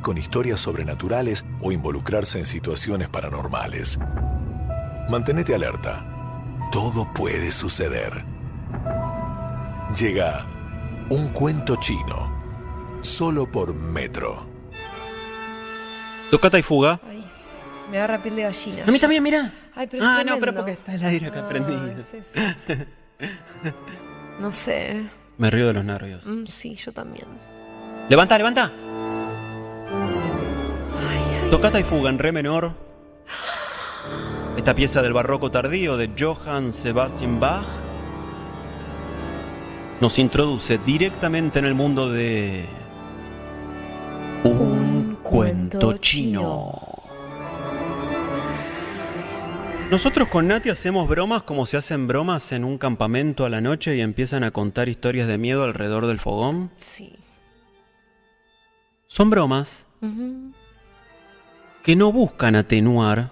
con historias sobrenaturales o involucrarse en situaciones paranormales. Mantenete alerta. Todo puede suceder. Llega Un Cuento Chino, solo por Metro. Tocata y fuga. Ay, me agarra piel de gallina. A mí también, mira. Ay, pero es no, pero tremendo. porque está el aire acá prendido. Es eso. No sé. Me río de los nervios. Sí, yo también. ¡Levanta, levanta! Ay, Tocata y fuga en re menor. Esta pieza del barroco tardío de Johann Sebastian Bach nos introduce directamente en el mundo de Un Cuento Chino. Nosotros con Nati hacemos bromas como se hacen bromas en un campamento a la noche y empiezan a contar historias de miedo alrededor del fogón. sí. Son bromas que no buscan atenuar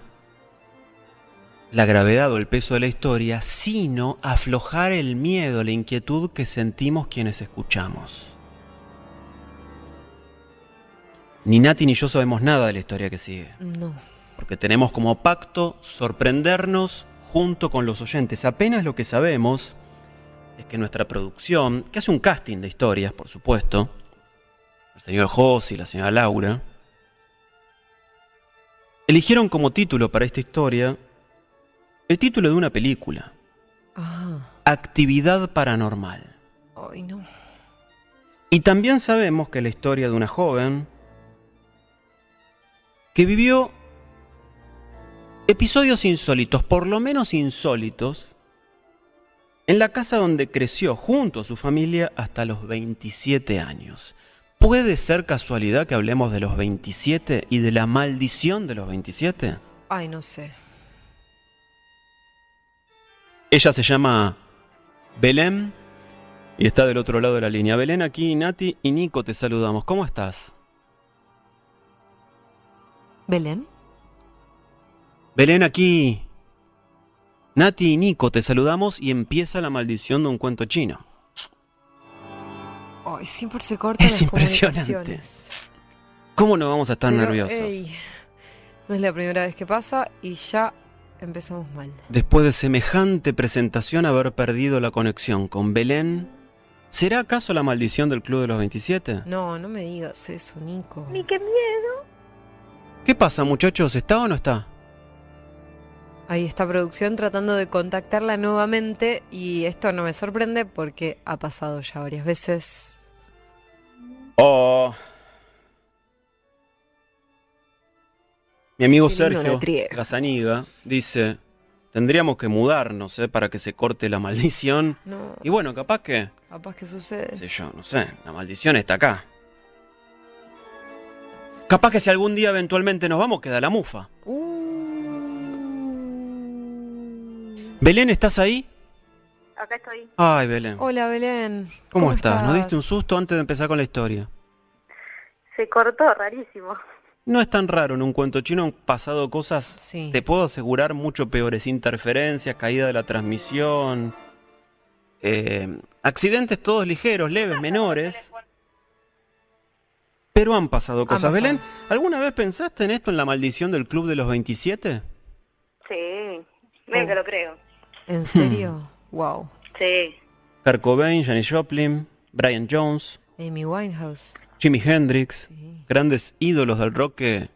la gravedad o el peso de la historia, sino aflojar el miedo, la inquietud que sentimos quienes escuchamos. Ni Nati ni yo sabemos nada de la historia que sigue, No. porque tenemos como pacto sorprendernos junto con los oyentes. Apenas lo que sabemos es que nuestra producción, que hace un casting de historias, por supuesto, el señor Jos y la señora Laura, eligieron como título para esta historia el título de una película, Actividad Paranormal. Ay, no. Y también sabemos que es la historia de una joven que vivió episodios insólitos, por lo menos insólitos, en la casa donde creció junto a su familia hasta los 27 años. ¿Puede ser casualidad que hablemos de los 27 y de la maldición de los 27? Ay, no sé. Ella se llama Belén y está del otro lado de la línea. Belén, aquí Nati y Nico te saludamos. ¿Cómo estás? ¿Belén? Belén, aquí Nati y Nico te saludamos y empieza la maldición de un cuento chino. Ay, siempre se cortan Es las impresionante. comunicaciones. ¿Cómo no vamos a estar Pero, nerviosos? ey, no es la primera vez que pasa y ya empezamos mal. Después de semejante presentación haber perdido la conexión con Belén, ¿será acaso la maldición del Club de los 27? No, no me digas eso, Nico. Ni qué miedo. ¿Qué pasa, muchachos? ¿Está o no está? Ahí está producción tratando de contactarla nuevamente y esto no me sorprende porque ha pasado ya varias veces. Oh. Mi amigo Qué lindo Sergio la triega. Gazaniga dice, tendríamos que mudarnos, para que se corte la maldición. No, Y bueno, capaz que, capaz que sucede. qué sé yo, no sé, la maldición está acá. Capaz que si algún día eventualmente nos vamos, queda la mufa. Belén, ¿estás ahí? Acá estoy. Ay, Belén. Hola, Belén. ¿Cómo estás? ¿Nos diste un susto antes de empezar con la historia? Se cortó, rarísimo. No es tan raro, en un cuento chino han pasado cosas, Sí. te puedo asegurar, mucho peores. Interferencias, caída de la transmisión, accidentes todos ligeros, leves, menores. Pero han pasado cosas. pasado. Belén, ¿alguna vez pensaste en esto, en la maldición del Club de los 27? Sí, medio que lo creo. ¿En serio? Wow. Sí. Kurt Cobain, Janis Joplin, Brian Jones, Amy Winehouse. Jimi Hendrix, Sí. grandes ídolos del rock que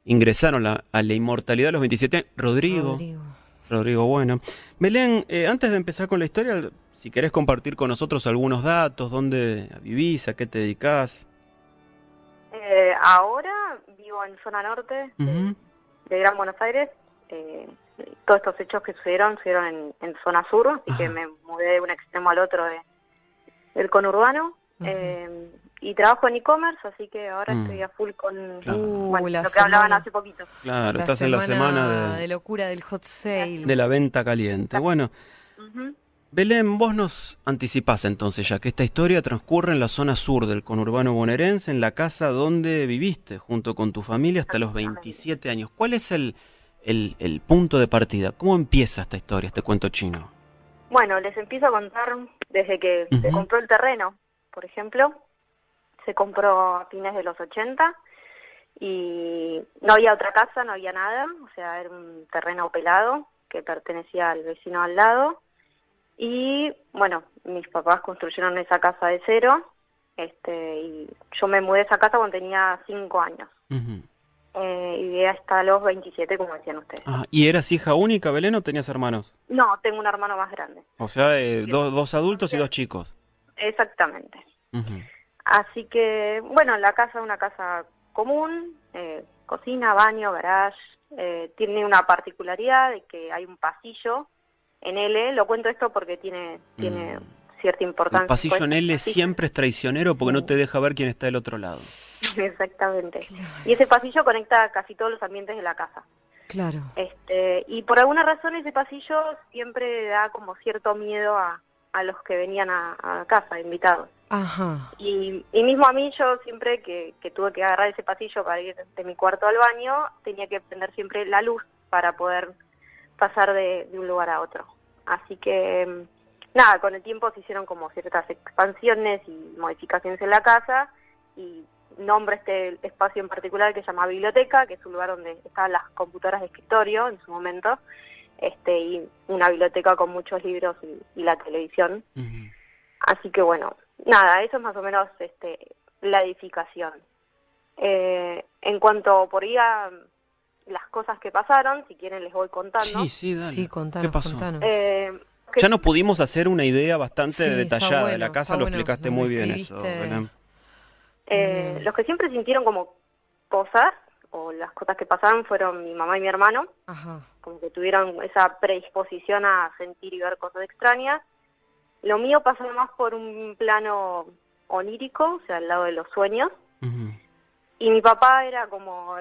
ingresaron a la inmortalidad a los 27. Rodrigo, bueno. Belén, antes de empezar con la historia, si querés compartir con nosotros algunos datos, dónde vivís, a qué te dedicás. Ahora vivo en zona norte Ujú. de Gran Buenos Aires. Todos estos hechos que sucedieron en zona sur, así que Ajá. me mudé de un extremo al otro del conurbano. Y trabajo en e-commerce, así que ahora estoy a full con Claro. bueno, La lo que hablaban semana. hace poquito. Claro, estás en la semana de locura del hot sale. de la venta caliente. Bueno, Ujú. Belén, vos nos anticipás entonces ya que esta historia transcurre en la zona sur del conurbano bonaerense, en la casa donde viviste junto con tu familia hasta los 27 años. ¿Cuál es el punto de partida? ¿Cómo empieza esta historia, este cuento chino? Bueno, les empiezo a contar desde que se Ujú. compró el terreno, por ejemplo. se compró a fines de los 80 y no había otra casa, no había nada, o sea, era un terreno pelado que pertenecía al vecino al lado. Y bueno, mis papás construyeron esa casa de cero, y yo me mudé a esa casa cuando tenía 5 años. Ujú. Y viví hasta los 27, como decían ustedes. Ah, ¿y eras hija única, Belén, o tenías hermanos? No, tengo un hermano más grande. O sea, dos adultos y dos chicos. Exactamente. Ujú. Así que, bueno, la casa es una casa común, cocina, baño, garage. Tiene una particularidad de que hay un pasillo en L. Lo cuento esto porque tiene cierta importancia. El pasillo en L Pasillo. siempre es traicionero porque no te deja ver quién está del otro lado. Exactamente. Y ese pasillo conecta casi todos los ambientes de la casa. Claro. Y por alguna razón ese pasillo siempre da como cierto miedo a los que venían a casa, invitados. Ajá. Y mismo a mí, yo siempre que tuve que agarrar ese pasillo para ir de mi cuarto al baño, tenía que prender siempre la luz para poder pasar de un lugar a otro. Así que, nada, con el tiempo se hicieron como ciertas expansiones y modificaciones en la casa, y nombré este espacio en particular que se llama biblioteca, que es un lugar donde estaban las computadoras de escritorio en su momento, y una biblioteca con muchos libros y la televisión. Ujú. Así que bueno, nada, eso es más o menos la edificación. En cuanto por ahí a las cosas que pasaron, si quieren les voy contando. Sí, dale. Sí, contanos, ¿Qué pasó? contanos. Ya nos pudimos hacer una idea bastante Sí, está detallada de bueno, la casa, está lo bueno, explicaste nos muy bien eso, describiste. Belén. Bien. Los que siempre sintieron como cosas, o las cosas que pasaron, fueron mi mamá y mi hermano, Ajá. como que tuvieron esa predisposición a sentir y ver cosas extrañas. Lo mío pasó más por un plano onírico, o sea, al lado de los sueños. Ujú. Y mi papá era como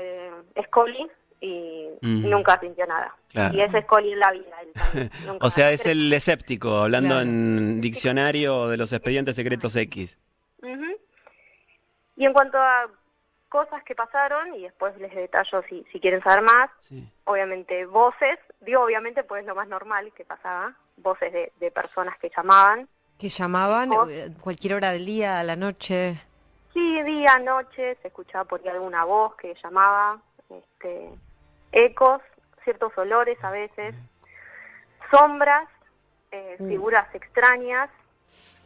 Scully y nunca sintió nada. Claro. Y es Scully en la vida. Él también, nunca O sea, es el escéptico, hablando Claro. en diccionario de los expedientes secretos X. Ujú. Y en cuanto a cosas que pasaron, y después les detallo si quieren saber más, Sí. obviamente voces, digo obviamente pues es lo más normal que pasaba, voces de personas que llamaban. ¿Que llamaban Vos- cualquier hora del día, a la noche? Sí, día, noche, se escuchaba por ahí alguna voz que llamaba, ecos, ciertos olores a veces, sombras, figuras extrañas,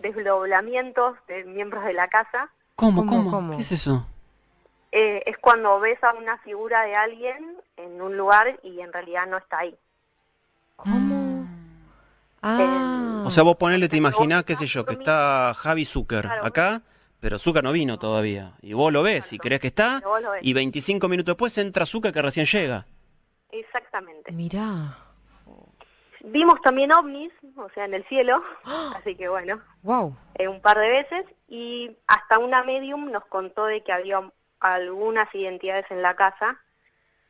desdoblamientos de miembros de la casa. ¿Cómo? ¿Cómo? ¿Qué es eso? Es cuando ves a una figura de alguien en un lugar y en realidad no está ahí. ¿Cómo? Ah. O sea, vos ponele, te Pero imaginás, vos qué sé no yo, que dormís. está Javi Zucker Claro. acá, pero Zucker no vino todavía. Y vos lo ves y Exacto. crees que está, Pero vos lo ves. y 25 minutos después entra Zucker que recién llega. Exactamente. Mirá. Vimos también ovnis, o sea, en el cielo, así que bueno, Wow. un par de veces, y hasta una medium nos contó de que había algunas identidades en la casa,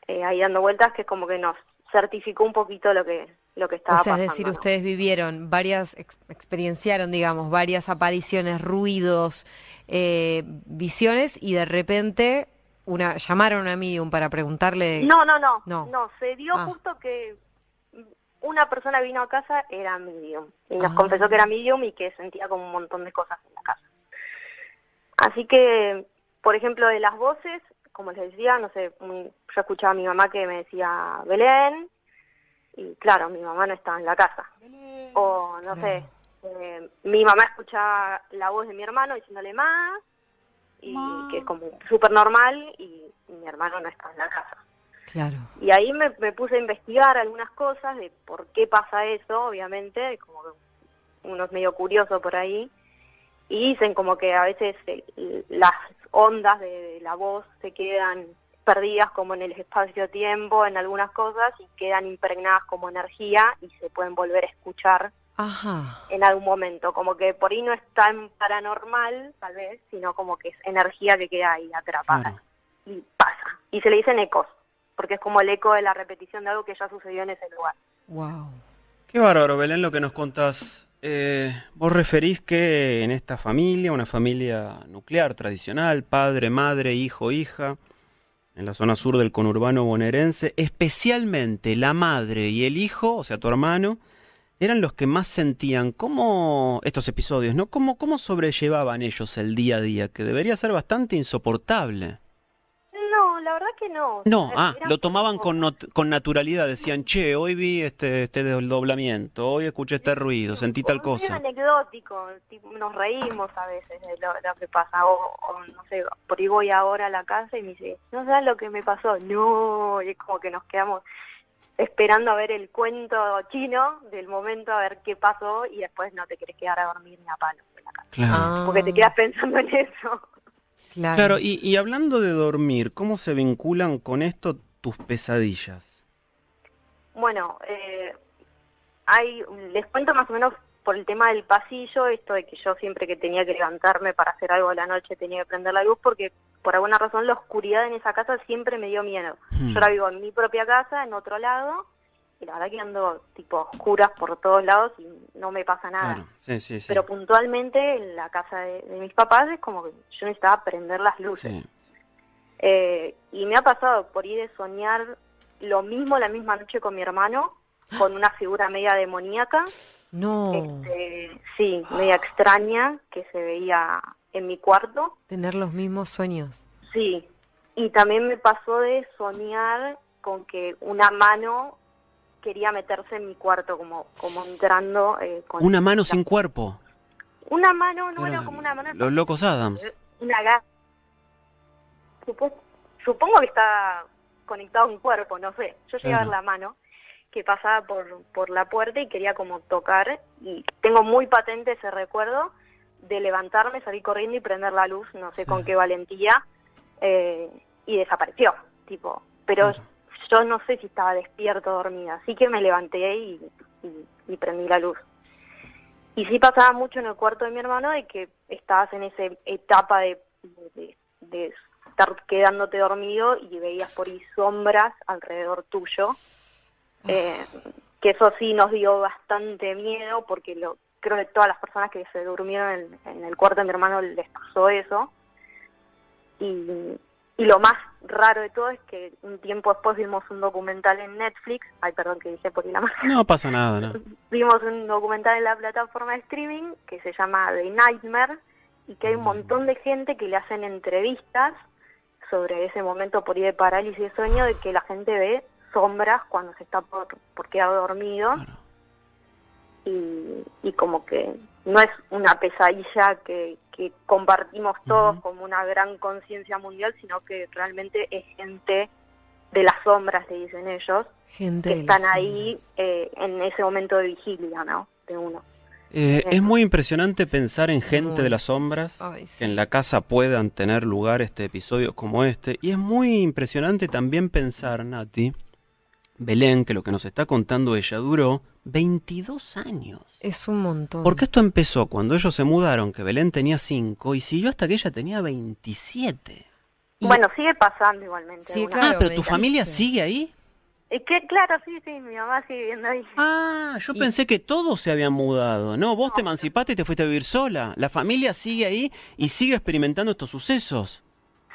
ahí dando vueltas, que como que nos certificó un poquito lo que estaba O sea, pasando. es decir, ¿no? ustedes vivieron varias, experienciaron, digamos, varias apariciones, ruidos, visiones, y de repente llamaron a una medium para preguntarle. No, No. se dio Ah. justo que una persona vino a casa, era medium, y nos Ah. confesó que era medium y que sentía como un montón de cosas en la casa. Así que, por ejemplo, de las voces, como les decía, no sé, yo escuchaba a mi mamá que me decía Belén, y claro, mi mamá no estaba en la casa. O, no Claro. sé, mi mamá escuchaba la voz de mi hermano diciéndole más, y que es como súper normal, y mi hermano no estaba en la casa. Claro. Y ahí me puse a investigar algunas cosas de por qué pasa eso, obviamente, como que uno es medio curioso por ahí, y dicen como que a veces las ondas de la voz se quedan perdidas como en el espacio-tiempo, en algunas cosas, y quedan impregnadas como energía y se pueden volver a escuchar Ajá. en algún momento, como que por ahí no es tan paranormal, tal vez, sino como que es energía que queda ahí atrapada. Claro. Y pasa. Y se le dicen ecos, porque es como el eco de la repetición de algo que ya sucedió en ese lugar. Wow. Qué bárbaro, Belén, lo que nos contás. Vos referís que en esta familia, una familia nuclear tradicional, padre, madre, hijo, hija, en la zona sur del conurbano bonaerense, especialmente la madre y el hijo, o sea, tu hermano, eran los que más sentían? ¿Cómo estos episodios, ¿no? ¿Cómo sobrellevaban ellos el día a día? Que debería ser bastante insoportable. No, la verdad que no. No, Era lo tomaban como- con naturalidad. Decían, che, hoy vi este desdoblamiento, hoy escuché este ruido, sentí tal medio cosa. anecdótico, tipo, nos reímos a veces de lo que pasa, o no sé, por ahí voy ahora a la casa y me dice, no sabes lo que me pasó, no, y es como que nos quedamos esperando a ver el cuento chino del momento, a ver qué pasó, y después no te querés quedar a dormir ni a palo en la casa, Claro. porque te quedas pensando en eso. Claro. Claro, y hablando de dormir, ¿cómo se vinculan con esto tus pesadillas? Bueno, les cuento más o menos por el tema del pasillo, esto de que yo siempre que tenía que levantarme para hacer algo a la noche tenía que prender la luz, porque por alguna razón la oscuridad en esa casa siempre me dio miedo. Yo ahora vivo en mi propia casa, en otro lado, y la verdad que ando tipo oscuras por todos lados y no me pasa nada. Claro, sí. Pero puntualmente en la casa de mis papás es como que yo necesitaba prender las luces. Sí. Y me ha pasado por ir de soñar lo mismo la misma noche con mi hermano, con una figura media demoníaca, No, sí, media extraña, que se veía en mi cuarto. tener los mismos sueños. Sí, y también me pasó de soñar con que una mano quería meterse en mi cuarto, como entrando con Una mano sin cuerpo. una mano, no Era era como una mano, Los locos Adams. una gata. Supongo que está conectado a un cuerpo, no sé. Yo llegué a ver Claro. la mano que pasaba por la puerta y quería como tocar, y tengo muy patente ese recuerdo de levantarme, salir corriendo y prender la luz, no sé con qué valentía, y desapareció, tipo, pero Claro. yo no sé si estaba despierto o dormida, así que me levanté y prendí la luz. Y sí pasaba mucho en el cuarto de mi hermano de que estabas en esa etapa de estar quedándote dormido y veías por ahí sombras alrededor tuyo, que eso sí nos dio bastante miedo, porque creo que todas las personas que se durmieron en el cuarto de mi hermano les pasó eso. Y lo más raro de todo es que un tiempo después vimos un documental en Netflix, ay perdón que dije por ahí la marca, No pasa nada, ¿no? vimos un documental en la plataforma de streaming que se llama The Nightmare, y que hay un montón de gente que le hacen entrevistas sobre ese momento por ahí de parálisis de sueño, de que la gente ve sombras cuando se está por quedar dormido. Claro. Y como que no es una pesadilla que compartimos todos como una gran conciencia mundial, sino que realmente es gente de las sombras, le dicen ellos, Gente que de están las ahí sombras. en ese momento de vigilia, ¿no? De uno. Es muy impresionante pensar en gente Muy. de las sombras, Ay, que sí. en la casa puedan tener lugar episodios como este. Y es muy impresionante también pensar, Nati, Belén, que lo que nos está contando ella duró 22 años. Es un montón. Porque esto empezó cuando ellos se mudaron, que Belén tenía 5, y siguió hasta que ella tenía 27. Y- Bueno, sigue pasando igualmente. Sí, algunas claro, Pero me ¿tu familia dijiste. sigue ahí? Es que, claro, sí, mi mamá sigue viviendo ahí. Yo Y- pensé que todos se habían mudado. No, vos te emancipaste y te fuiste a vivir sola. La familia sigue ahí y sigue experimentando estos sucesos.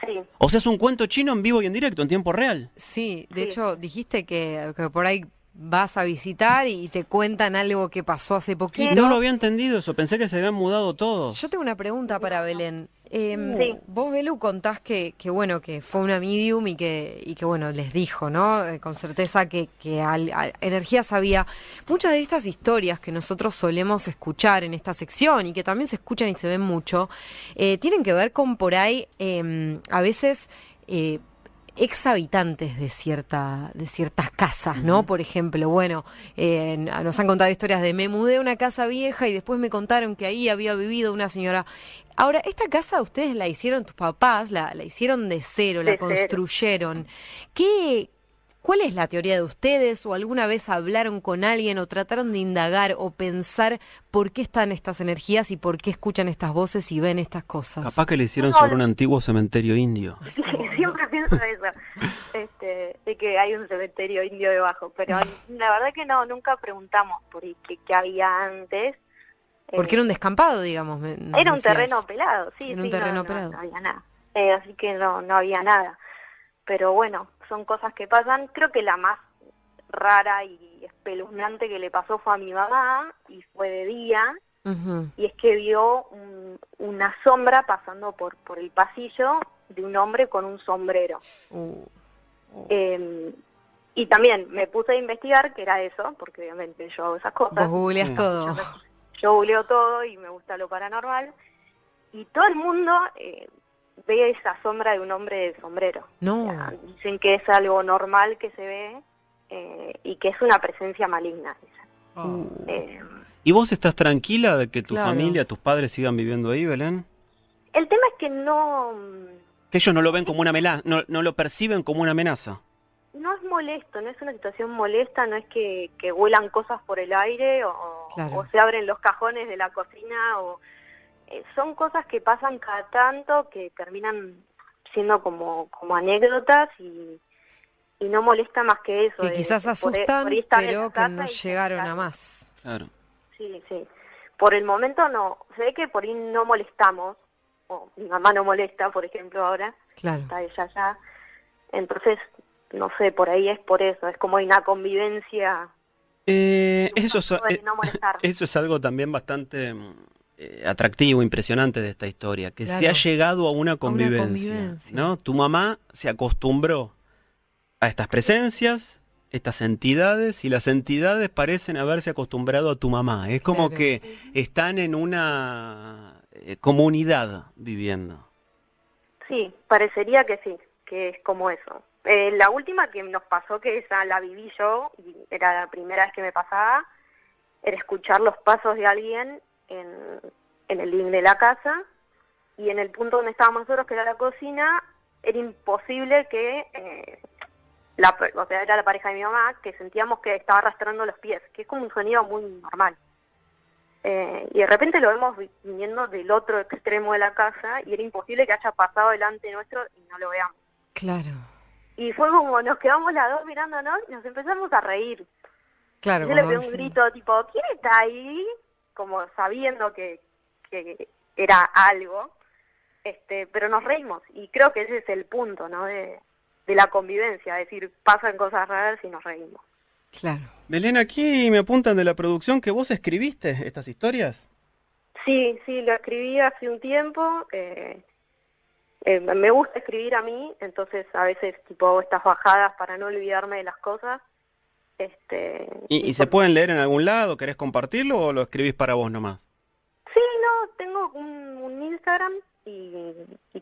Sí, O sea, es un cuento chino en vivo y en directo, en tiempo real. Sí, de Sí. hecho dijiste que por ahí vas a visitar y te cuentan algo que pasó hace poquito. No lo había entendido eso, pensé que se habían mudado todos. Yo tengo una pregunta para Belén. Sí. Vos, Belu, contás que bueno, que fue una medium y que bueno, les dijo, ¿no? Con certeza que energías había. Muchas de estas historias que nosotros solemos escuchar en esta sección y que también se escuchan y se ven mucho, tienen que ver con por ahí, a veces, ex habitantes de ciertas casas, ¿no? Por ejemplo, bueno, nos han contado historias de me mudé a una casa vieja y después me contaron que ahí había vivido una señora. Ahora, esta casa ustedes la hicieron, tus papás, la hicieron de cero, la De cero. construyeron. ¿Cuál es la teoría de ustedes? ¿O alguna vez hablaron con alguien o trataron de indagar o pensar por qué están estas energías y por qué escuchan estas voces y ven estas cosas? Capaz que le hicieron No, sobre no. un antiguo cementerio indio. Siempre pienso eso, de que hay un cementerio indio debajo, pero la verdad que no, nunca preguntamos por ahí qué había antes. Porque era un descampado, digamos. nos Era un decías. terreno pelado, sí, Era un sí, terreno no, pelado. no había nada. Así que no había nada. Pero bueno, son cosas que pasan. Creo que la más rara y espeluznante que le pasó fue a mi mamá, y fue de día, Ujú. y es que vio una sombra pasando por el pasillo de un hombre con un sombrero. Y también me puse a investigar qué era eso, porque obviamente yo hago esas Vos cosas. googleás Sí. todo. Yo googleo todo y me gusta lo paranormal. Y todo el mundo ve esa sombra de un hombre de sombrero. No. O sea, dicen que es algo normal que se ve y que es una presencia maligna. Dicen. Eh, ¿Y vos estás tranquila de que tu Claro. familia, tus padres sigan viviendo ahí, Belén? el tema es que no Que ellos no lo ven como una amenaza, no lo perciben como una amenaza. es molesto, no es una situación molesta, no es que vuelan cosas por el aire Claro. o se abren los cajones de la cocina, son cosas que pasan cada tanto que terminan siendo como anécdotas y no molesta más que eso. Que quizás asustan, por ahí estar en pero la que casa no y llegaron a pensar, más. Claro. Sí, sí. Por el momento no. Se ve que por ahí no molestamos, o mi mamá no molesta, por ejemplo, ahora, Claro. está ella allá. Entonces, no sé, por ahí es por eso, es como una convivencia. Eso de no molestar. eso es algo también bastante atractivo, impresionante de esta historia, que se ha Claro. llegado a una convivencia. convivencia, ¿no? Tu mamá se acostumbró a estas presencias, estas entidades, y las entidades parecen haberse acostumbrado a tu mamá. Es como Claro. que están en una comunidad viviendo. Sí, parecería que sí, que es como eso. La última que nos pasó, que esa la viví yo, y era la primera vez que me pasaba, era escuchar los pasos de alguien en el living de la casa, y en el punto donde estábamos nosotros, que era la cocina, era imposible que, o sea, era la pareja de mi mamá, que sentíamos que estaba arrastrando los pies, que es como un sonido muy normal. Y de repente lo vemos viniendo del otro extremo de la casa, y era imposible que haya pasado delante nuestro y no lo veamos. Claro. Y fue como, nos quedamos las dos mirándonos y nos empezamos a reír. Claro. Yo le como pegué un decía. grito tipo, ¿quién está ahí? Como sabiendo que era algo, pero nos reímos. Y creo que ese es el punto, ¿no? De la convivencia, es decir, pasan cosas raras y nos reímos. Claro. Belén, aquí me apuntan de la producción que vos escribiste estas historias. Sí, lo escribí hace un tiempo. Me gusta escribir a mí, entonces a veces tipo hago estas bajadas para no olvidarme de las cosas. ¿Y se pueden leer en algún lado? ¿Querés compartirlo o lo escribís para vos nomás? Sí, no, tengo un Instagram y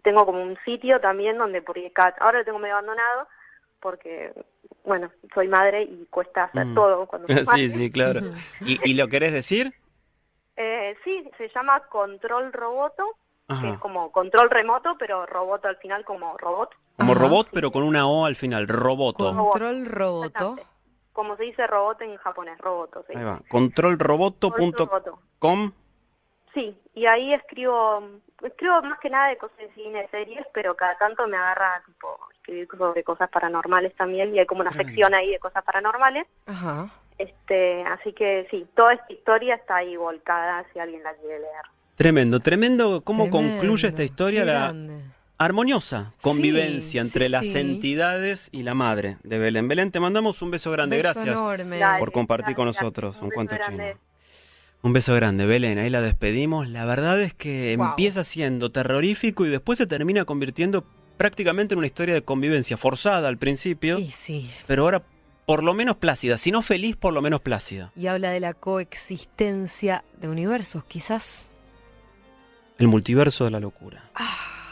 tengo como un sitio también donde ahora lo tengo medio abandonado porque, bueno, soy madre y cuesta hacer todo cuando soy madre. Sí, claro. Ujú. ¿Y lo querés decir? Sí, se llama Control Roboto, que Ajá. es como control remoto, pero roboto al final como robot. Como Ajá. robot, pero con una O al final, roboto. Control roboto. Exactamente. Como se dice robot en japonés, roboto. Sí. Ahí va, controlroboto.com. Sí, y ahí escribo más que nada de cosas de cine, series, pero cada tanto me agarra tipo escribir sobre cosas paranormales también, y hay como una sección ahí de cosas paranormales. Ajá. Así que sí, toda esta historia está ahí volcada si alguien la quiere leer. Tremendo, tremendo cómo Tremendo. concluye esta historia, Qué la grande. armoniosa convivencia Sí, entre sí, las sí. entidades y la madre de Belén. Belén, te mandamos un beso grande, Beso gracias enorme. Dale, por compartir con gracias. nosotros un beso cuento grande. chino. Un beso grande, Belén, ahí la despedimos. La verdad es que Wow. empieza siendo terrorífico y después se termina convirtiendo prácticamente en una historia de convivencia forzada al principio, Y sí. pero ahora por lo menos plácida, si no feliz, por lo menos plácida. Y habla de la coexistencia de universos, quizás. El multiverso de la locura. Ah.